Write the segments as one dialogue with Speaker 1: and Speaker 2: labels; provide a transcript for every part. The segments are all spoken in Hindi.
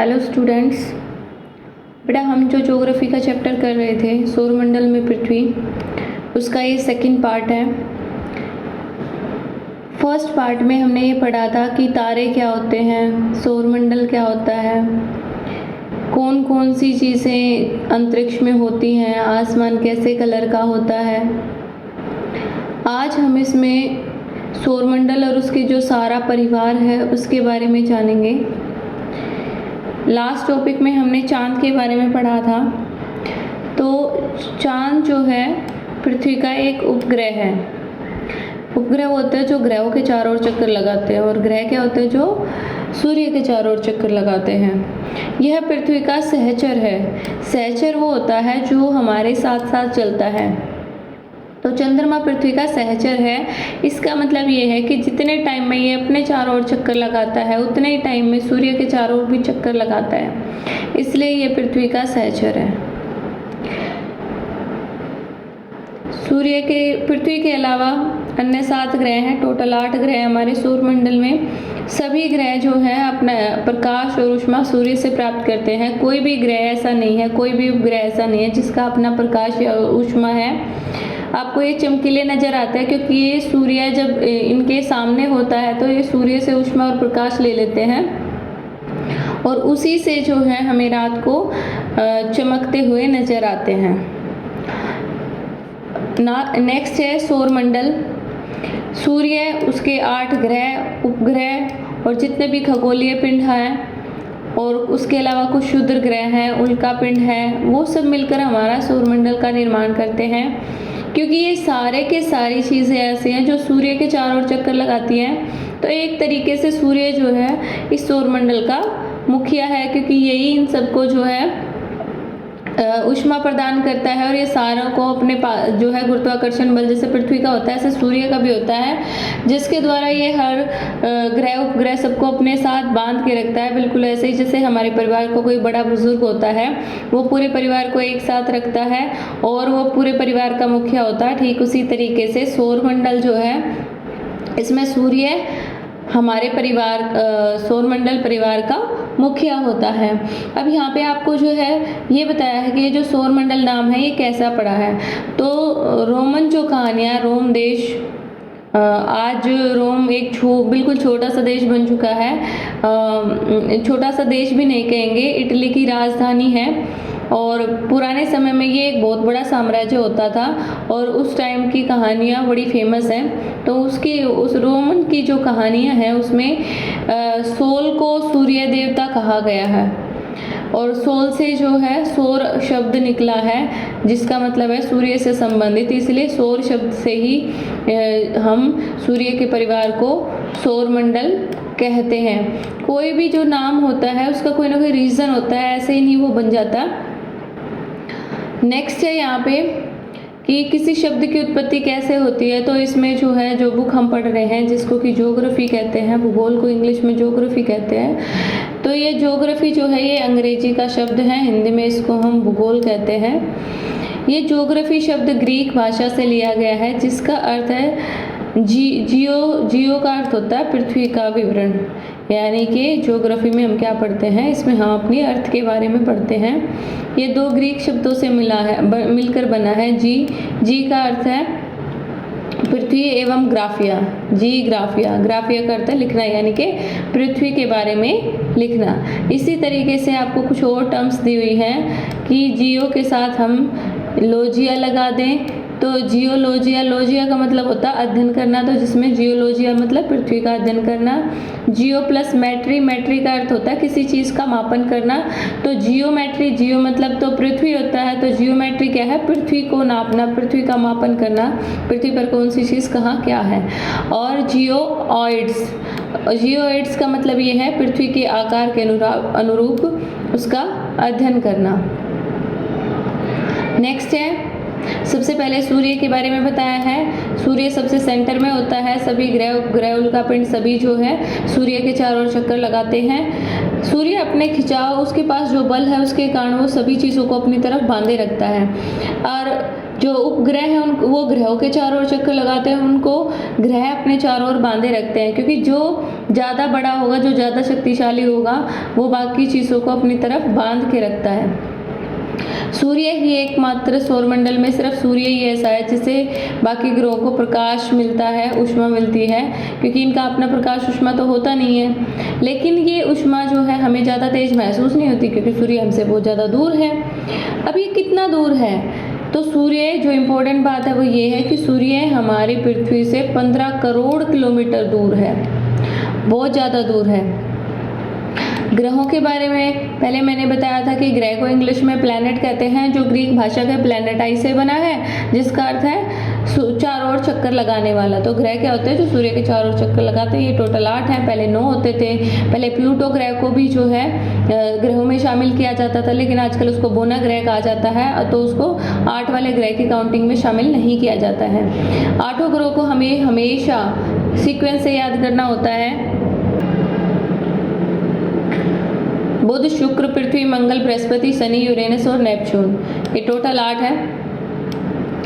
Speaker 1: Hello students. बेटा हम जो ज्योग्राफी का चैप्टर कर रहे थे सौरमंडल में पृथ्वी, उसका ये सेकंड पार्ट है। फर्स्ट पार्ट में हमने ये पढ़ा था कि तारे क्या होते हैं, सौरमंडल क्या होता है, कौन कौन सी चीज़ें अंतरिक्ष में होती हैं, आसमान कैसे कलर का होता है। आज हम इसमें सौरमंडल और उसके जो सारा परिवार है उसके बारे में जानेंगे। लास्ट टॉपिक में हमने चांद के बारे में पढ़ा था। तो चांद जो है पृथ्वी का एक उपग्रह है। उपग्रह होते हैं जो ग्रहों के चारों ओर चक्कर लगाते हैं, और ग्रह क्या होते हैं जो सूर्य के चारों ओर चक्कर लगाते हैं। यह पृथ्वी का सहचर है। सहचर वो होता है जो हमारे साथ साथ चलता है। तो चंद्रमा पृथ्वी का सहचर है। इसका मतलब ये है कि जितने टाइम में ये अपने चारों ओर चक्कर लगाता है उतने ही टाइम में सूर्य के चारों ओर भी चक्कर लगाता है, इसलिए ये पृथ्वी का सहचर है। पृथ्वी के अलावा अन्य 7 ग्रह हैं। टोटल 8 ग्रह हैं हमारे सौरमंडल में। सभी ग्रह जो है अपना प्रकाश और ऊष्मा सूर्य से प्राप्त करते हैं। कोई भी ग्रह ऐसा नहीं है, कोई भी उपग्रह ऐसा नहीं है जिसका अपना प्रकाश या ऊष्मा है। आपको ये चमकीले नज़र आता है क्योंकि ये सूर्य जब इनके सामने होता है तो ये सूर्य से ऊष्मा और प्रकाश ले लेते हैं, और उसी से जो है हमें रात को चमकते हुए नज़र आते हैं। नेक्स्ट है सौरमंडल। सूर्य, उसके 8 ग्रह, उपग्रह और जितने भी खगोलीय पिंड हैं, और उसके अलावा कुछ क्षुद्र ग्रह हैं, उल्का पिंड है, वो सब मिलकर हमारा सौरमंडल का निर्माण करते हैं। क्योंकि ये सारे के सारी चीज़ें ऐसी हैं जो सूर्य के चारों ओर चक्कर लगाती हैं, तो एक तरीके से सूर्य जो है इस सौरमंडल का मुखिया है, क्योंकि यही इन सबको जो है ऊष्मा प्रदान करता है, और ये सारों को अपने जो है गुरुत्वाकर्षण बल जैसे पृथ्वी का होता है ऐसे सूर्य का भी होता है, जिसके द्वारा ये हर ग्रह उपग्रह सबको अपने साथ बांध के रखता है। बिल्कुल ऐसे ही जैसे हमारे परिवार को कोई बड़ा बुजुर्ग होता है, वो पूरे परिवार को एक साथ रखता है और वो पूरे परिवार का मुखिया होता है, ठीक उसी तरीके से सौरमंडल जो है इसमें सूर्य हमारे सौरमंडल परिवार का मुखिया होता है। अब यहाँ पे आपको जो है ये बताया है कि ये जो सौरमंडल नाम है ये कैसा पड़ा है। तो रोमन जो कहानियाँ, रोम देश, आज रोम एक बिल्कुल छोटा सा देश बन चुका है। छोटा सा देश भी नहीं कहेंगे, इटली की राजधानी है, और पुराने समय में ये एक बहुत बड़ा साम्राज्य होता था, और उस टाइम की कहानियाँ बड़ी फेमस हैं। तो उस रोमन की जो कहानियाँ हैं उसमें सोल को सूर्य देवता कहा गया है, और सोल से जो है सौर शब्द निकला है जिसका मतलब है सूर्य से संबंधित, इसलिए सौर शब्द से ही हम सूर्य के परिवार को सौरमंडल कहते हैं। कोई भी जो नाम होता है उसका कोई ना कोई रीज़न होता है, ऐसे ही नहीं वो बन जाता। नेक्स्ट है यहाँ पे कि किसी शब्द की उत्पत्ति कैसे होती है। तो इसमें जो है जो बुक हम पढ़ रहे हैं जिसको कि ज्योग्राफी कहते हैं, भूगोल को इंग्लिश में ज्योग्राफी कहते हैं। तो ये ज्योग्राफी जो है ये अंग्रेजी का शब्द है, हिंदी में इसको हम भूगोल कहते हैं। ये ज्योग्राफी शब्द ग्रीक भाषा से लिया गया है जिसका अर्थ है जियो का अर्थ होता है पृथ्वी का विवरण। यानी कि ज्योग्राफी में हम क्या पढ़ते हैं, इसमें हम अपनी अर्थ के बारे में पढ़ते हैं। ये 2 ग्रीक शब्दों से मिलकर बना है। जी का अर्थ है पृथ्वी एवं ग्राफिया, ग्राफिया का अर्थ है लिखना, यानी कि पृथ्वी के बारे में लिखना। इसी तरीके से आपको कुछ और टर्म्स दी हुई हैं कि जियो के साथ हम लोजिया लगा दें। तो लोजिया का मतलब होता है अध्ययन करना, तो जिसमें जियोलॉजिया मतलब पृथ्वी का अध्ययन करना। जियो प्लस मैट्री का अर्थ होता है किसी चीज़ का मापन करना। तो जियो मतलब तो पृथ्वी होता है, तो जियोमेट्री क्या है, पृथ्वी को नापना, पृथ्वी का मापन करना, पृथ्वी पर कौन सी चीज़ कहाँ क्या है। और जियोइड्स का मतलब ये है पृथ्वी के आकार के अनुरूप उसका अध्ययन करना। नेक्स्ट है, सबसे पहले सूर्य के बारे में बताया है। सूर्य सबसे सेंटर में होता है। सभी ग्रह उपग्रह उल्का पिंड सभी जो है सूर्य के चारों ओर चक्कर लगाते हैं। सूर्य अपने खिंचाव, उसके पास जो बल है उसके कारण वो सभी चीज़ों को अपनी तरफ बांधे रखता है। और जो उपग्रह हैं उन वो ग्रहों के चारों ओर चक्कर लगाते हैं, उनको ग्रह अपने चारों ओर बांधे रखते हैं, क्योंकि जो ज़्यादा बड़ा होगा, जो ज़्यादा शक्तिशाली होगा, वो बाकी चीज़ों को अपनी तरफ बांध के रखता है। सूर्य ही एकमात्र सौरमंडल में सिर्फ सूर्य ही ऐसा है जिसे बाकी ग्रहों को प्रकाश मिलता है, ऊष्मा मिलती है, क्योंकि इनका अपना प्रकाश ऊष्मा तो होता नहीं है। लेकिन ये ऊष्मा जो है हमें ज़्यादा तेज महसूस नहीं होती, क्योंकि सूर्य हमसे बहुत ज़्यादा दूर है। अब ये कितना दूर है? तो सूर्य, जो इम्पोर्टेंट बात है वो ये है कि सूर्य हमारी पृथ्वी से 15 करोड़ किलोमीटर दूर है, बहुत ज़्यादा दूर है। ग्रहों के बारे में पहले मैंने बताया था कि ग्रह को इंग्लिश में प्लैनेट कहते हैं, जो ग्रीक भाषा के प्लैनेटाई से बना है, जिसका अर्थ है चारों ओर चक्कर लगाने वाला। तो ग्रह क्या होते हैं? जो सूर्य के चारों ओर चक्कर लगाते हैं। ये टोटल 8 हैं, पहले 9 होते थे। पहले प्लूटो ग्रह को भी जो है ग्रहों में शामिल किया जाता था, लेकिन आजकल उसको बोना ग्रह कहा जाता है, तो उसको 8 वाले ग्रह की काउंटिंग में शामिल नहीं किया जाता है। 8 ग्रहों को हमें हमेशा सीक्वेंस से याद करना होता है। बुध, शुक्र, पृथ्वी, मंगल, बृहस्पति, शनि, यूरेनस और नेपच्यून, ये टोटल 8 है।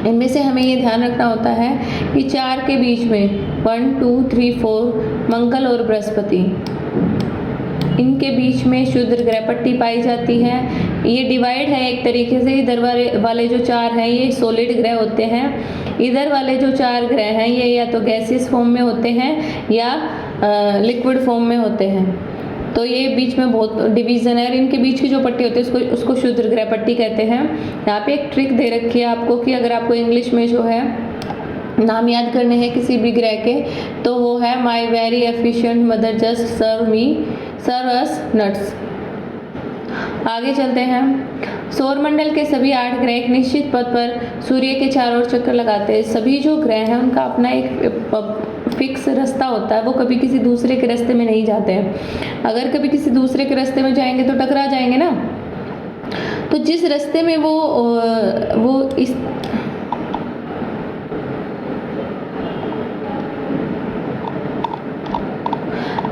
Speaker 1: इनमें से हमें ये ध्यान रखना होता है कि 4 के बीच में 1 2 3 4 मंगल और बृहस्पति, इनके बीच में क्षुद्र ग्रह पट्टी पाई जाती है। ये डिवाइड है एक तरीके से। इधर वाले जो 4 हैं ये सॉलिड ग्रह होते हैं, इधर वाले जो 4 ग्रह हैं ये या तो गैसियस फॉर्म में होते हैं या लिक्विड फॉर्म में होते हैं। तो ये बीच में बहुत डिवीज़न है, और इनके बीच की जो पट्टी होती है उसको क्षुद्र ग्रह पट्टी कहते हैं। यहाँ पे एक ट्रिक दे रखी है आपको कि अगर आपको इंग्लिश में जो है नाम याद करने हैं किसी भी ग्रह के, तो वो है my very efficient mother just serve us nuts. आगे चलते हैं। सौरमंडल के सभी 8 ग्रह एक निश्चित पथ पर सूर्य के चारों ओर चक्कर लगाते हैं। सभी जो ग्रह हैं उनका अपना एक फिक्स रास्ता होता है, वो कभी किसी दूसरे के रास्ते में नहीं जाते हैं। अगर कभी किसी दूसरे के रास्ते में जाएंगे तो टकरा जाएंगे ना। तो जिस रास्ते में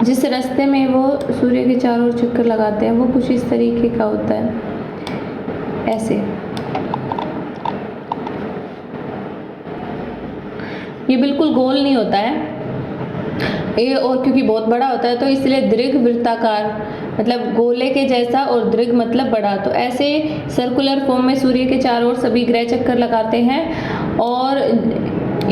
Speaker 1: जिस रास्ते में वो सूर्य के चारों ओर चक्कर लगाते हैं वो कुछ इस तरीके का होता है, ऐसे। ये बिल्कुल गोल नहीं होता है ये, और क्योंकि बहुत बड़ा होता है तो इसलिए दीर्घ वृत्ताकार, मतलब गोले के जैसा, और दीर्घ मतलब बड़ा। तो ऐसे सर्कुलर फॉर्म में सूर्य के चारों ओर सभी ग्रह चक्कर लगाते हैं, और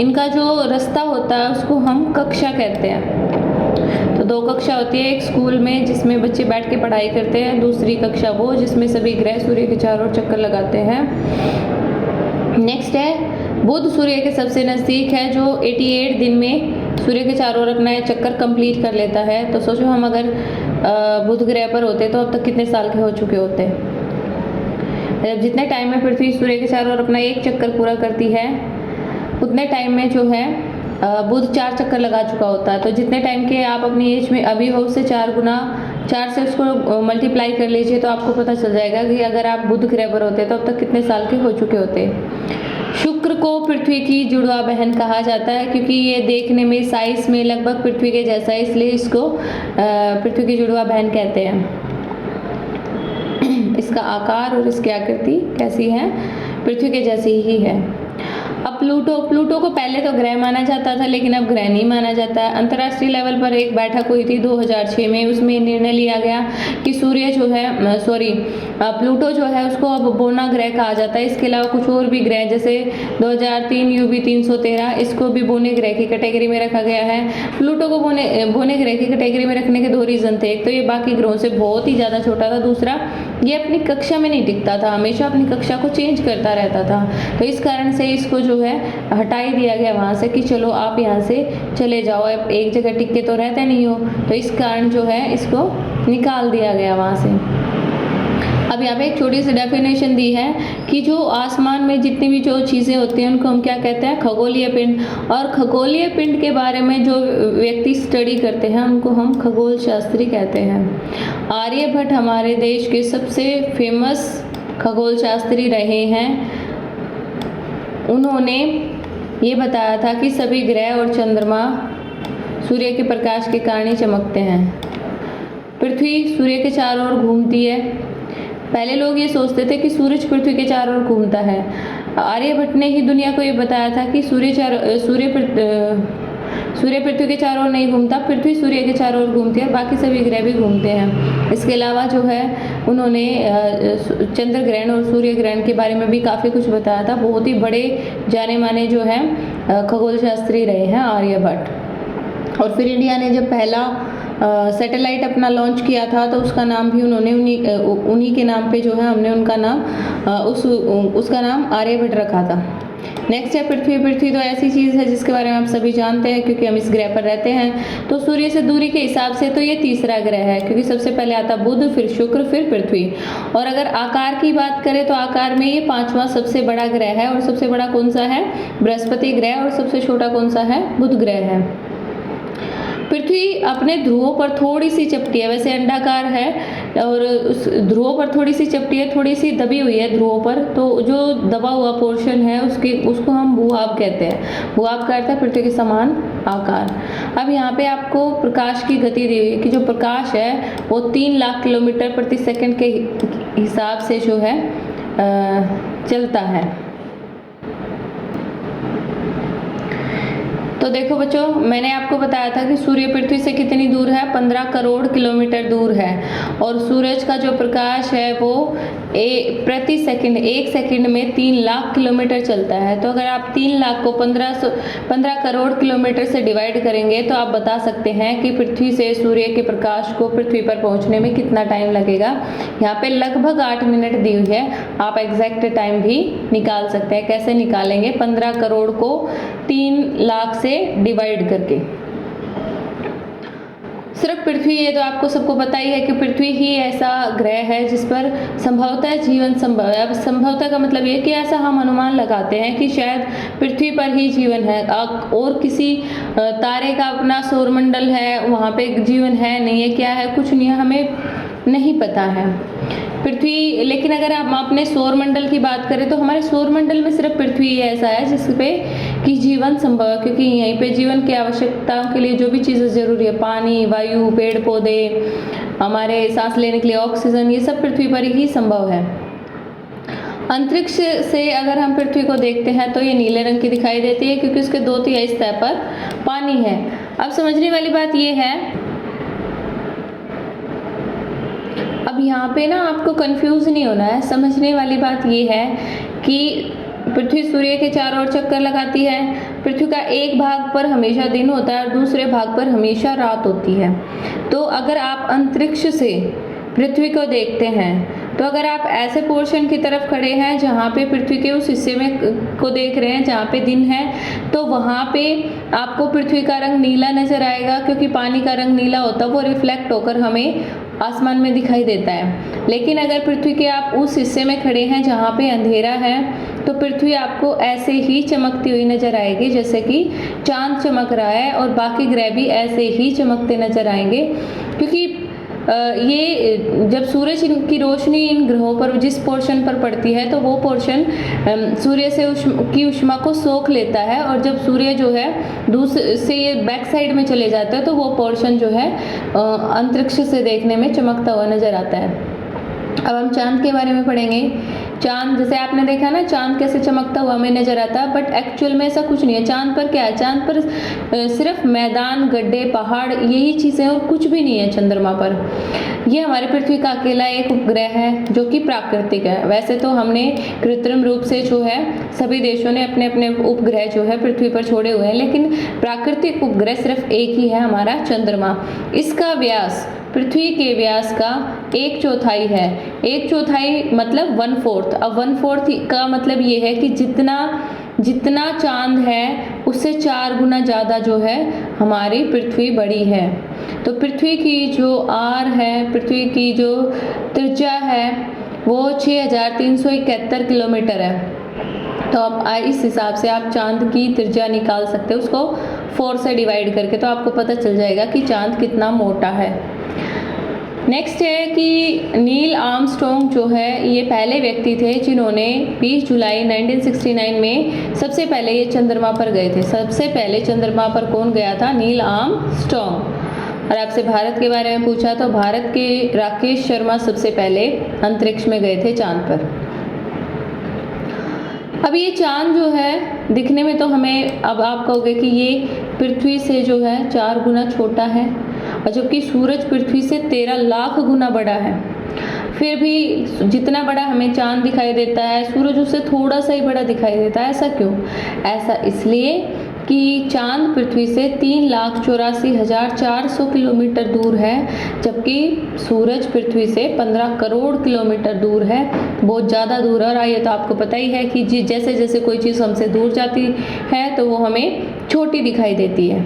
Speaker 1: इनका जो रास्ता होता है उसको हम कक्षा कहते हैं। तो 2 कक्षा होती है, एक स्कूल में जिसमें बच्चे बैठ के पढ़ाई करते हैं, दूसरी कक्षा वो जिसमें सभी ग्रह सूर्य के चारों ओर चक्कर लगाते हैं। नेक्स्ट है बुध, सूर्य के सबसे नज़दीक है, जो 88 दिन में सूर्य के चारों ओर अपना चक्कर कंप्लीट कर लेता है। तो सोचो हम अगर बुध ग्रह पर होते तो अब तक कितने साल के हो चुके होते। जितने टाइम में पृथ्वी सूर्य के चारों ओर अपना एक चक्कर पूरा करती है, उतने टाइम में जो है बुध 4 चक्कर लगा चुका होता है। तो जितने टाइम के आप अपनी एज में अभी हो उससे 4 से उसको मल्टीप्लाई कर लीजिए, तो आपको पता चल जाएगा कि अगर आप बुध ग्रह पर होते तो अब तक कितने साल के हो चुके होते। शुक्र को पृथ्वी की जुड़वा बहन कहा जाता है, क्योंकि ये देखने में साइज में लगभग पृथ्वी के जैसा है, इसलिए इसको पृथ्वी की जुड़वा बहन कहते हैं। इसका आकार और इसकी आकृति कैसी है? पृथ्वी के जैसी ही है। अब प्लूटो को पहले तो ग्रह माना जाता था, लेकिन अब ग्रह नहीं माना जाता है। अंतर्राष्ट्रीय लेवल पर एक बैठक हुई थी 2006 में, उसमें निर्णय लिया गया कि प्लूटो जो है उसको अब बोना ग्रह कहा जाता है। इसके अलावा कुछ और भी ग्रह जैसे 2003 UB 313, इसको भी बोने ग्रह की कैटेगरी में रखा गया है। प्लूटो को बोने ग्रह की कैटेगरी में रखने के 2 रीजन थे। एक तो ये बाकी ग्रहों से बहुत ही ज़्यादा छोटा था, दूसरा ये अपनी कक्षा में नहीं टिकता था, हमेशा अपनी कक्षा को चेंज करता रहता था। तो इस कारण से इसको जो है हटाई दिया गया वहाँ से कि चलो आप यहाँ से चले जाओ, एक जगह टिक के तो रहते नहीं हो। तो इस कारण जो है इसको निकाल दिया गया वहाँ से। अब यहाँ पे एक छोटी सी डेफिनेशन दी है कि जो आसमान में जितनी भी जो चीज़ें होती हैं उनको हम क्या कहते हैं? खगोलीय पिंड। और खगोलीय पिंड के बारे में जो व्यक्ति स्टडी करते हैं उनको हम खगोल शास्त्री कहते हैं। आर्यभट्ट हमारे देश के सबसे फेमस खगोल शास्त्री रहे हैं। उन्होंने ये बताया था कि सभी ग्रह और चंद्रमा सूर्य के प्रकाश के कारण ही चमकते हैं। पृथ्वी सूर्य के चारों ओर घूमती है। पहले लोग ये सोचते थे कि सूरज पृथ्वी के चारों ओर घूमता है। आर्यभट्ट ने ही दुनिया को ये बताया था कि सूर्य पृथ्वी के चारों ओर नहीं घूमता, पृथ्वी सूर्य के चारों ओर घूमती है, बाकी सभी ग्रह भी घूमते हैं। इसके अलावा जो है उन्होंने चंद्र ग्रहण और सूर्य ग्रहण के बारे में भी काफ़ी कुछ बताया था। बहुत ही बड़े जाने माने जो हैं खगोल शास्त्री रहे हैं आर्यभट्ट। और फिर इंडिया ने जब पहला सैटेलाइट अपना लॉन्च किया था तो उसका नाम भी उन्होंने उन्हीं के नाम पे जो है हमने उनका नाम उसका नाम आर्यभट्ट रखा था। नेक्स्ट है पृथ्वी। पृथ्वी तो ऐसी चीज़ है जिसके बारे में आप सभी जानते हैं क्योंकि हम इस ग्रह पर रहते हैं। तो सूर्य से दूरी के हिसाब से तो ये तीसरा ग्रह है, क्योंकि सबसे पहले आता बुध, फिर शुक्र, फिर पृथ्वी। और अगर आकार की बात करें तो आकार में ये 5वां सबसे बड़ा ग्रह है। और सबसे बड़ा कौन सा है? बृहस्पति ग्रह। और सबसे छोटा कौन सा है? बुध ग्रह है। पृथ्वी अपने ध्रुवों पर थोड़ी सी चपटी है, वैसे अंडाकार है और उस ध्रुवों पर थोड़ी सी चपटी है, थोड़ी सी दबी हुई है ध्रुवों पर। तो जो दबा हुआ पोर्शन है उसको हम भूभाग कहते हैं। भूभाग का अर्थ है पृथ्वी के समान आकार। अब यहाँ पे आपको प्रकाश की गति दी हुई है कि जो प्रकाश है वो 3 लाख किलोमीटर प्रति सेकंड के हिसाब से जो है चलता है। तो देखो बच्चों, मैंने आपको बताया था कि सूर्य पृथ्वी से कितनी दूर है? 15 करोड़ किलोमीटर दूर है। और सूरज का जो प्रकाश है वो प्रति सेकंड 1 सेकंड में 3 लाख किलोमीटर चलता है। तो अगर आप 3 लाख को 15 करोड़ किलोमीटर से डिवाइड करेंगे तो आप बता सकते हैं कि पृथ्वी से सूर्य के प्रकाश को पृथ्वी पर पहुंचने में कितना टाइम लगेगा। यहाँ पे लगभग 8 मिनट दी हुई है। आप एग्जैक्ट टाइम भी निकाल सकते हैं। कैसे निकालेंगे? 15 करोड़ को 3 लाख से डिवाइड करके। सिर्फ पृथ्वी, ये तो आपको सबको पता ही है कि पृथ्वी ही ऐसा ग्रह है जिस पर संभवतः जीवन संभव है। अब संभवतः का मतलब ये कि ऐसा हम अनुमान लगाते हैं कि शायद पृथ्वी पर ही जीवन है। और किसी तारे का अपना सौरमंडल है, वहाँ पे जीवन है नहीं है, क्या है, कुछ नहीं है, हमें नहीं पता है। पृथ्वी, लेकिन अगर हम अपने सौरमंडल की बात करें तो हमारे सौरमंडल में सिर्फ पृथ्वी ही ऐसा है जिस पे कि जीवन संभव है, क्योंकि यहीं पे जीवन की आवश्यकताओं के लिए जो भी चीज़ें जरूरी है, पानी, वायु, पेड़ पौधे, हमारे सांस लेने के लिए ऑक्सीजन, ये सब पृथ्वी पर ही संभव है। अंतरिक्ष से अगर हम पृथ्वी को देखते हैं तो ये नीले रंग की दिखाई देती है क्योंकि उसके 2/3 सतह पर पानी है। अब समझने वाली बात ये है, अब यहाँ पे ना आपको कंफ्यूज नहीं होना है। समझने वाली बात ये है कि पृथ्वी सूर्य के चारों ओर चक्कर लगाती है। पृथ्वी का एक भाग पर हमेशा दिन होता है और दूसरे भाग पर हमेशा रात होती है। तो अगर आप अंतरिक्ष से पृथ्वी को देखते हैं तो अगर आप ऐसे पोर्शन की तरफ खड़े हैं जहाँ पे पृथ्वी के उस हिस्से में को देख रहे हैं जहाँ पे दिन है, तो वहाँ पे आपको पृथ्वी का रंग नीला नजर आएगा, क्योंकि पानी का रंग नीला होता है, वो रिफ्लेक्ट होकर हमें आसमान में दिखाई देता है। लेकिन अगर पृथ्वी के आप उस हिस्से में खड़े हैं जहाँ पे अंधेरा है तो पृथ्वी आपको ऐसे ही चमकती हुई नजर आएगी जैसे कि चांद चमक रहा है, और बाकी ग्रह भी ऐसे ही चमकते नजर आएंगे। क्योंकि ये जब सूरज की रोशनी इन ग्रहों पर जिस पोर्शन पर पड़ती है तो वो पोर्शन सूर्य से की ऊष्मा को सोख लेता है, और जब सूर्य जो है दूसरे से ये बैक साइड में चले जाता है तो वो पोर्शन जो है अंतरिक्ष से देखने में चमकता हुआ नजर आता है। अब हम चांद के बारे में पढ़ेंगे। चांद, जैसे आपने देखा ना चांद कैसे चमकता हुआ हमें नजर आता है, बट एक्चुअल में ऐसा कुछ नहीं है। चांद पर क्या है? चांद पर सिर्फ मैदान, गड्ढे, पहाड़, यही चीज़ें और कुछ भी नहीं है चंद्रमा पर। ये हमारे पृथ्वी का अकेला एक उपग्रह है जो कि प्राकृतिक है। वैसे तो हमने कृत्रिम रूप से जो है सभी देशों ने अपने अपने उपग्रह जो है पृथ्वी पर छोड़े हुए हैं, लेकिन प्राकृतिक उपग्रह सिर्फ एक ही है, हमारा चंद्रमा। इसका व्यास पृथ्वी के व्यास का 1/4 है। 1/4 मतलब 1/4। अब 1/4 का मतलब ये है कि जितना चांद है उससे 4 गुना ज़्यादा जो है हमारी पृथ्वी बड़ी है। तो पृथ्वी की जो आर है, पृथ्वी की जो त्रिज्या है वो 6371 किलोमीटर है। तो अब इस हिसाब से आप चांद की त्रिज्या निकाल सकते हो, उसको 4 से डिवाइड करके, तो आपको पता चल जाएगा कि चांद कितना मोटा है। नेक्स्ट है कि नील आर्मस्ट्रॉन्ग जो है ये पहले व्यक्ति थे जिन्होंने 20 जुलाई 1969 में सबसे पहले ये चंद्रमा पर गए थे। सबसे पहले चंद्रमा पर कौन गया था? Neil Armstrong. और आपसे भारत के बारे में पूछा तो भारत के राकेश शर्मा सबसे पहले अंतरिक्ष में गए थे चांद पर। अब ये चांद जो है दिखने में तो हमें, अब आप कहोगे कि ये पृथ्वी से जो है 4 गुना छोटा है, और जबकि सूरज पृथ्वी से 13 लाख गुना बड़ा है। फिर भी जितना बड़ा हमें चांद दिखाई देता है, सूरज उससे थोड़ा सा ही बड़ा दिखाई देता है। ऐसा क्यों? ऐसा इसलिए कि चांद पृथ्वी से 3,84,400 किलोमीटर दूर है, जबकि सूरज पृथ्वी से 15 करोड़ किलोमीटर दूर है, बहुत ज़्यादा दूर है। और ये तो आपको पता ही है कि जैसे जैसे कोई चीज़ हमसे दूर जाती है तो वो हमें छोटी दिखाई देती है।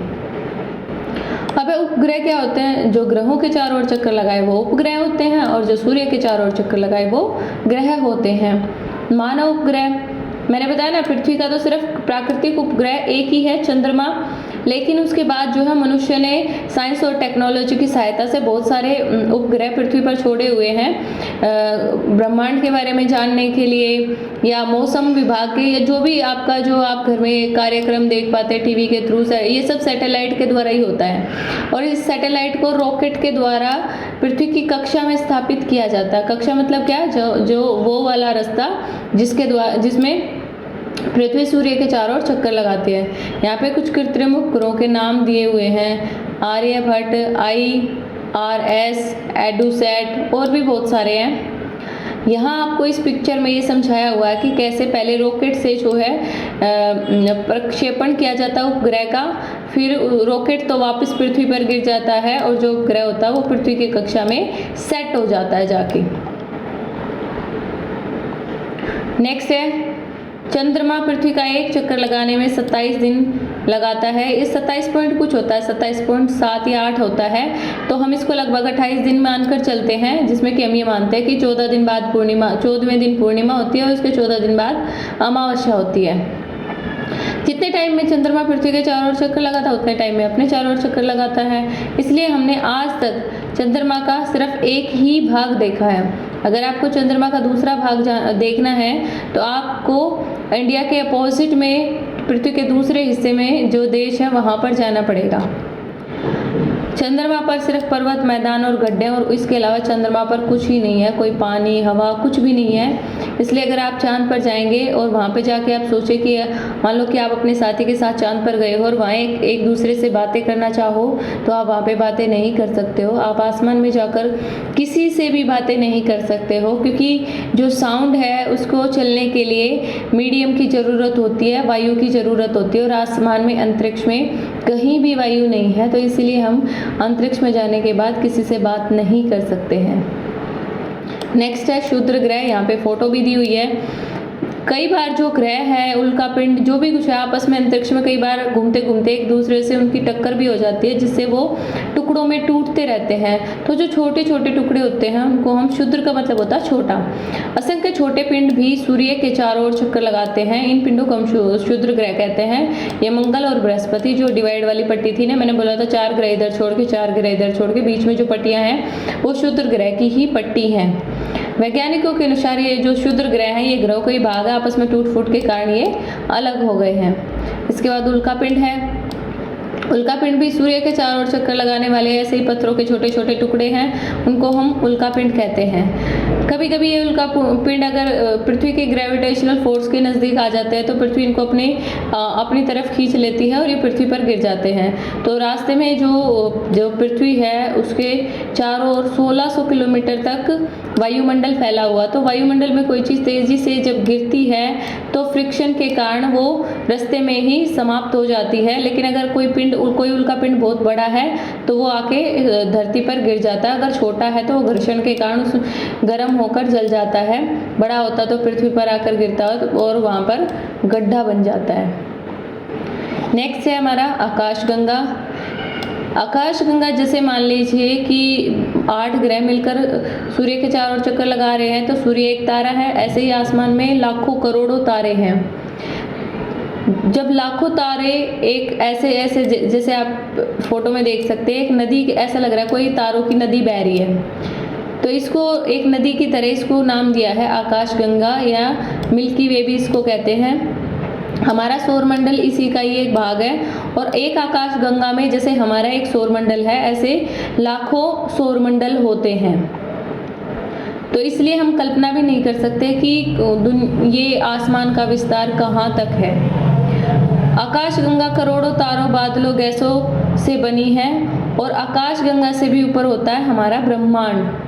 Speaker 1: अब उपग्रह क्या होते हैं? जो ग्रहों के चारों ओर चक्कर लगाए वो उपग्रह होते हैं, और जो सूर्य के चारों ओर चक्कर लगाए वो ग्रह होते हैं। मानव उपग्रह, मैंने बताया ना, पृथ्वी का तो सिर्फ प्राकृतिक उपग्रह एक ही है, चंद्रमा। लेकिन उसके बाद जो है मनुष्य ने साइंस और टेक्नोलॉजी की सहायता से बहुत सारे उपग्रह पृथ्वी पर छोड़े हुए हैं, ब्रह्मांड के बारे में जानने के लिए, या मौसम विभाग के, या जो भी आपका जो आप घर में कार्यक्रम देख पाते हैं टीवी के थ्रू, ये सब सैटेलाइट के द्वारा ही होता है। और इस सैटेलाइट को रॉकेट के द्वारा पृथ्वी की कक्षा में स्थापित किया जाता है। कक्षा मतलब क्या? जो वो वाला रास्ता जिसमें पृथ्वी सूर्य के चारों ओर चक्कर लगाती है। यहाँ पे कुछ कृत्रिम उपग्रहों के नाम दिए हुए हैं, आर्यभट्ट, IRS, एडुसैट और भी बहुत सारे हैं। यहाँ आपको इस पिक्चर में ये समझाया हुआ है कि कैसे पहले रॉकेट से जो है प्रक्षेपण किया जाता है उपग्रह का, फिर रॉकेट तो वापस पृथ्वी पर गिर जाता है, और जो उपग्रह होता है वो पृथ्वी की कक्षा में सेट हो जाता है जाके। नेक्स्ट है चंद्रमा। पृथ्वी का एक चक्कर लगाने में 27 दिन लगाता है। इस 27 पॉइंट कुछ होता है, 27.7 या 8 होता है, तो हम इसको लगभग 28 दिन मानकर चलते हैं, जिसमें कि हम ये मानते हैं कि 14 दिन बाद पूर्णिमा, 14वें दिन पूर्णिमा होती है और उसके 14 दिन बाद अमावस्या होती है। जितने टाइम में चंद्रमा पृथ्वी के चारों ओर चक्कर लगाता है उतने टाइम में अपने चारों ओर चक्कर लगाता है। इसलिए हमने आज तक चंद्रमा का सिर्फ एक ही भाग देखा है। अगर आपको चंद्रमा का दूसरा भाग देखना है तो आपको इंडिया के अपोजिट में, पृथ्वी के दूसरे हिस्से में जो देश है वहाँ पर जाना पड़ेगा। चंद्रमा पर सिर्फ पर्वत, मैदान और गड्ढे, और इसके अलावा चंद्रमा पर कुछ ही नहीं है, कोई पानी, हवा, कुछ भी नहीं है। इसलिए अगर आप चांद पर जाएंगे और वहाँ पे जाके आप सोचें कि मान लो कि आप अपने साथी के साथ चांद पर गए हो और वहाँ एक दूसरे से बातें करना चाहो तो आप वहाँ पे बातें नहीं कर सकते हो। आप आसमान में जाकर किसी से भी बातें नहीं कर सकते हो, क्योंकि जो साउंड है उसको चलने के लिए मीडियम की ज़रूरत होती है, वायु की ज़रूरत होती है, और आसमान में, अंतरिक्ष में कहीं भी वायु नहीं है। तो इसलिए हम अंतरिक्ष में जाने के बाद किसी से बात नहीं कर सकते हैं। नेक्स्ट है क्षुद्र ग्रह। यहाँ पे फोटो भी दी हुई है। कई बार जो ग्रह है, उल्का पिंड, जो भी कुछ है, आपस में अंतरिक्ष में कई बार घूमते घूमते एक दूसरे से उनकी टक्कर भी हो जाती है, जिससे वो टुकड़ों में टूटते रहते हैं। तो जो छोटे छोटे टुकड़े होते हैं उनको हम, क्षुद्र का मतलब होता है छोटा। असंख्य छोटे पिंड भी सूर्य के चारों ओर चक्कर लगाते हैं। इन पिंडों को हम क्षुद्र ग्रह कहते हैं। ये मंगल और बृहस्पति, जो डिवाइड वाली पट्टी थी ना, मैंने बोला था 4 ग्रह इधर छोड़ के 4 ग्रह इधर छोड़ के, बीच में जो पट्टियां हैं वो क्षुद्र ग्रह की ही पट्टी हैं। वैज्ञानिकों के अनुसार ये जो क्षुद्र ग्रह हैं ये ग्रहों का ही भाग है, आपस में टूट फूट के कारण ये अलग हो गए हैं। इसके बाद उल्का पिंड है। उल्का पिंड भी सूर्य के चारों ओर चक्कर लगाने वाले ऐसे ही पत्थरों के छोटे छोटे टुकड़े हैं, उनको हम उल्का पिंड कहते हैं। कभी कभी ये उल्का पिंड अगर पृथ्वी के ग्रेविटेशनल फोर्स के नज़दीक आ जाते हैं तो पृथ्वी इनको अपनी तरफ खींच लेती है और ये पृथ्वी पर गिर जाते हैं। तो रास्ते में जो पृथ्वी है उसके चारों ओर 1600 किलोमीटर तक वायुमंडल फैला हुआ। तो वायुमंडल में कोई चीज़ तेज़ी से जब गिरती है तो फ्रिक्शन के कारण वो रास्ते में ही समाप्त हो जाती है। लेकिन अगर कोई उल्का पिंड बहुत बड़ा है तो वो आके धरती पर गिर जाता है। अगर छोटा है तो वो घर्षण के कारण उस गर्म होकर जल जाता है। बड़ा होता तो पृथ्वी पर आकर गिरता है और वहाँ पर गड्ढा बन जाता है। नेक्स्ट है हमारा आकाशगंगा। आकाशगंगा जैसे मान लीजिए कि 8 ग्रह मिलकर सूर्य के चारों ओर चक्कर लगा रहे हैं तो सूर्य एक तारा है। ऐसे ही आसमान में लाखों करोड़ों तारे हैं। जब लाखों तारे एक ऐसे जैसे आप फोटो में देख सकते हैं, एक नदी, ऐसा लग रहा है कोई तारों की नदी बह रही है, तो इसको एक नदी की तरह इसको नाम दिया है आकाशगंगा, या मिल्की वे भी इसको कहते हैं। हमारा सौरमंडल इसी का ही एक भाग है और एक आकाशगंगा में जैसे हमारा एक सौरमंडल है ऐसे लाखों सौरमंडल होते हैं। तो इसलिए हम कल्पना भी नहीं कर सकते कि ये आसमान का विस्तार कहाँ तक है। आकाशगंगा करोड़ों तारों, बादलों, गैसों से बनी है और आकाशगंगा से भी ऊपर होता है हमारा ब्रह्मांड।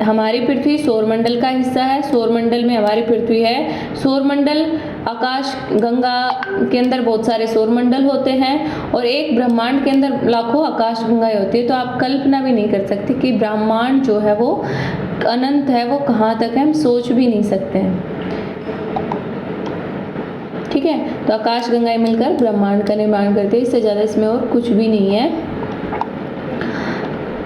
Speaker 1: हमारी पृथ्वी सौरमंडल का हिस्सा है, सौरमंडल में हमारी पृथ्वी है। सौरमंडल, आकाश गंगा के अंदर बहुत सारे सौरमंडल होते हैं और एक ब्रह्मांड के अंदर लाखों आकाश गंगाएं होती है। तो आप कल्पना भी नहीं कर सकते कि ब्रह्मांड जो है वो अनंत है, वो कहाँ तक है, हम सोच भी नहीं सकते हैं। ठीक है, तो आकाश गंगाएं मिलकर ब्रह्मांड का निर्माण करते हैं, इससे ज़्यादा इसमें और कुछ भी नहीं है।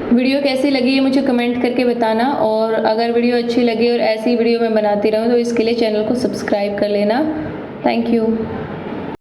Speaker 1: वीडियो कैसी लगी है मुझे कमेंट करके बताना, और अगर वीडियो अच्छी लगी और ऐसी वीडियो मैं बनाती रहूँ तो इसके लिए चैनल को सब्सक्राइब कर लेना। Thank you.